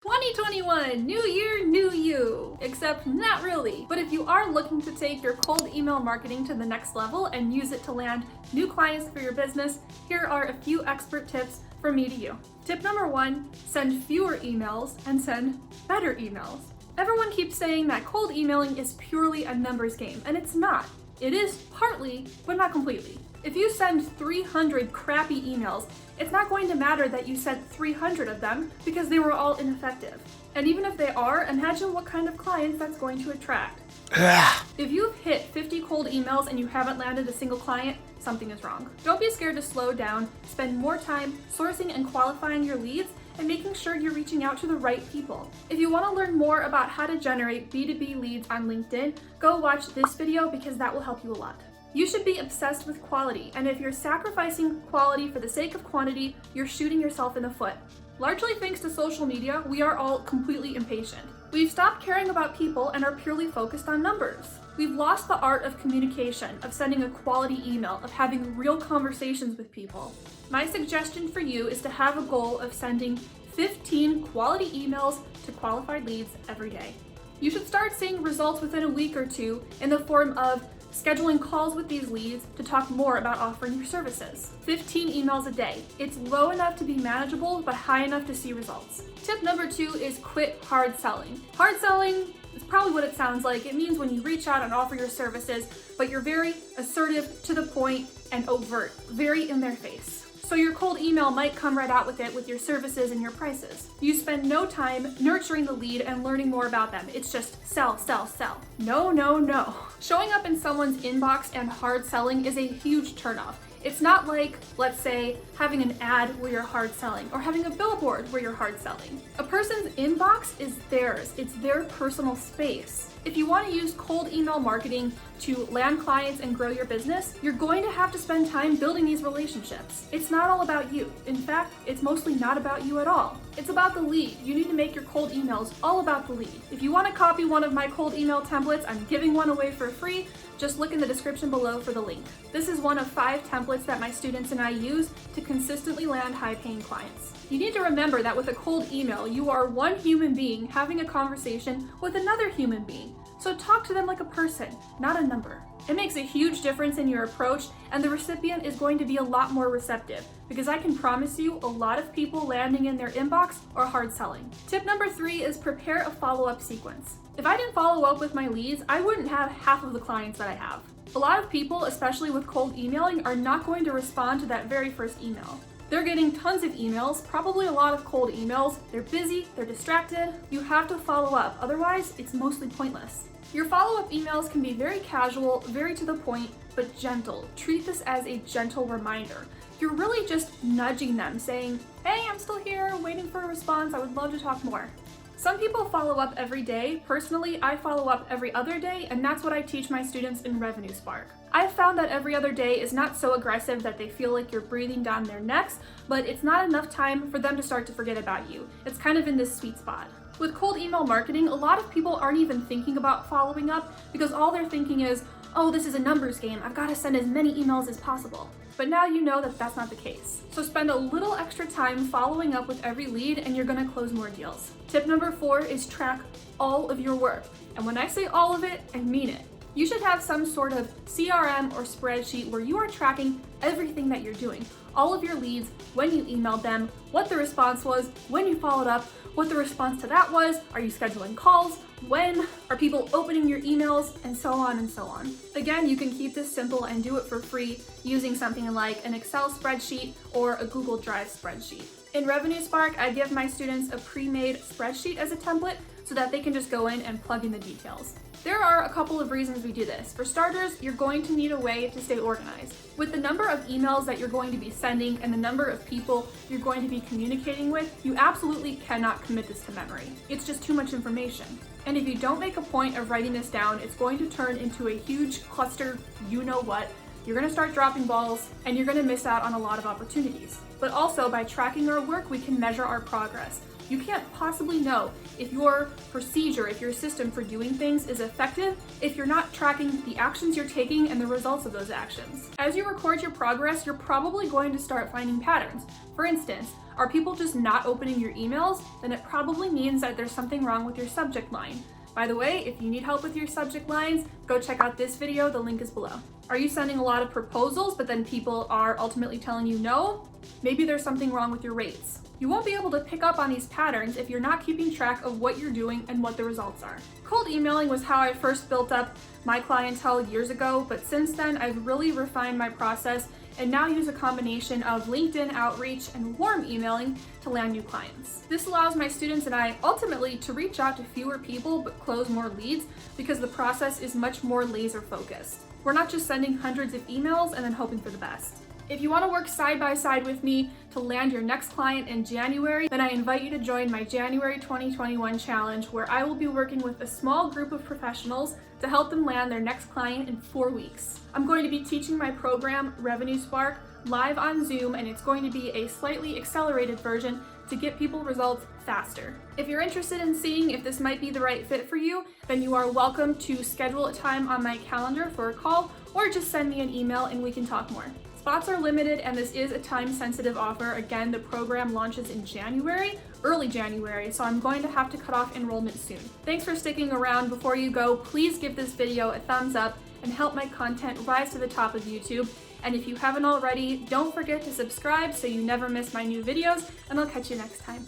2021, new year, new you. Except not really. But if you are looking to take your cold email marketing to the next level and use it to land new clients for your business, here are a few expert tips from me to you. Tip number 1, send fewer emails and send better emails. Everyone keeps saying that cold emailing is purely a numbers game, and it's not. It is partly, but not completely. If you send 300 crappy emails, it's not going to matter that you sent 300 of them because they were all ineffective. And even if they are, imagine what kind of clients that's going to attract. If you've hit 50 cold emails and you haven't landed a single client, something is wrong. Don't be scared to slow down, spend more time sourcing and qualifying your leads and making sure you're reaching out to the right people. If you want to learn more about how to generate B2B leads on LinkedIn, go watch this video because that will help you a lot. You should be obsessed with quality, and if you're sacrificing quality for the sake of quantity, you're shooting yourself in the foot. Largely thanks to social media, we are all completely impatient. We've stopped caring about people and are purely focused on numbers. We've lost the art of communication, of sending a quality email, of having real conversations with people. My suggestion for you is to have a goal of sending 15 quality emails to qualified leads every day. You should start seeing results within a week or two in the form of scheduling calls with these leads to talk more about offering your services. 15 emails a day. It's low enough to be manageable, but high enough to see results. Tip number 2 is quit hard selling. Hard selling is probably what it sounds like. It means when you reach out and offer your services, but you're very assertive, to the point, and overt, very in their face. So your cold email might come right out with it with your services and your prices. You spend no time nurturing the lead and learning more about them. It's just sell, sell, sell. No, no, no. Showing up in someone's inbox and hard selling is a huge turnoff. It's not like, let's say, having an ad where you're hard selling or having a billboard where you're hard selling. A person's inbox is theirs. It's their personal space. If you want to use cold email marketing to land clients and grow your business, you're going to have to spend time building these relationships. It's not all about you. In fact, it's mostly not about you at all. It's about the lead. You need to make your cold emails all about the lead. If you want to copy one of my cold email templates, I'm giving one away for free. Just look in the description below for the link. This is one of 5 templates that my students and I use to consistently land high-paying clients. You need to remember that with a cold email, you are one human being having a conversation with another human being. So talk to them like a person, not a number. It makes a huge difference in your approach, and the recipient is going to be a lot more receptive, because I can promise you a lot of people landing in their inbox are hard selling. Tip number 3 is prepare a follow-up sequence. If I didn't follow up with my leads, I wouldn't have half of the clients that I have. A lot of people, especially with cold emailing, are not going to respond to that very first email. They're getting tons of emails, probably a lot of cold emails. They're busy, they're distracted. You have to follow up, otherwise it's mostly pointless. Your follow-up emails can be very casual, very to the point, but gentle. Treat this as a gentle reminder. You're really just nudging them, saying, hey, I'm still here, waiting for a response, I would love to talk more. Some people follow up every day. Personally, I follow up every other day, and that's what I teach my students in Revenue Spark. I've found that every other day is not so aggressive that they feel like you're breathing down their necks, but it's not enough time for them to start to forget about you. It's kind of in this sweet spot. With cold email marketing, a lot of people aren't even thinking about following up because all they're thinking is, oh, this is a numbers game. I've got to send as many emails as possible. But now you know that that's not the case. So spend a little extra time following up with every lead and you're going to close more deals. Tip number 4 is track all of your work. And when I say all of it, I mean it. You should have some sort of CRM or spreadsheet where you are tracking everything that you're doing. All of your leads, when you emailed them, what the response was, when you followed up, what the response to that was, are you scheduling calls, when are people opening your emails, and so on and so on. Again, you can keep this simple and do it for free using something like an Excel spreadsheet or a Google Drive spreadsheet. In Revenue Spark, I give my students a pre-made spreadsheet as a template so that they can just go in and plug in the details. There are a couple of reasons we do this. For starters, you're going to need a way to stay organized. With the number of emails that you're going to be sending and the number of people you're going to be communicating with, you absolutely cannot commit this to memory. It's just too much information. And if you don't make a point of writing this down, it's going to turn into a huge cluster, you know what. You're going to start dropping balls and you're going to miss out on a lot of opportunities. But also by tracking our work, we can measure our progress. You can't possibly know if your procedure, if your system for doing things is effective if you're not tracking the actions you're taking and the results of those actions. As you record your progress, you're probably going to start finding patterns. For instance, are people just not opening your emails? Then it probably means that there's something wrong with your subject line. By the way, if you need help with your subject lines, go check out this video, the link is below. Are you sending a lot of proposals, but then people are ultimately telling you no? Maybe there's something wrong with your rates. You won't be able to pick up on these patterns if you're not keeping track of what you're doing and what the results are. Cold emailing was how I first built up my clientele years ago, but since then I've really refined my process and now use a combination of LinkedIn outreach and warm emailing to land new clients. This allows my students and I ultimately to reach out to fewer people but close more leads because the process is much more laser focused. We're not just sending hundreds of emails and then hoping for the best. If you want to work side by side with me to land your next client in January, then I invite you to join my January 2021 challenge, where I will be working with a small group of professionals to help them land their next client in 4 weeks. I'm going to be teaching my program, Revenue Spark, live on Zoom, and it's going to be a slightly accelerated version to get people results faster. If you're interested in seeing if this might be the right fit for you, then you are welcome to schedule a time on my calendar for a call or just send me an email and we can talk more. Spots are limited and this is a time-sensitive offer. Again, the program launches in January, early January, so I'm going to have to cut off enrollment soon. Thanks for sticking around. Before you go, please give this video a thumbs up and help my content rise to the top of YouTube. And if you haven't already, don't forget to subscribe so you never miss my new videos, and I'll catch you next time.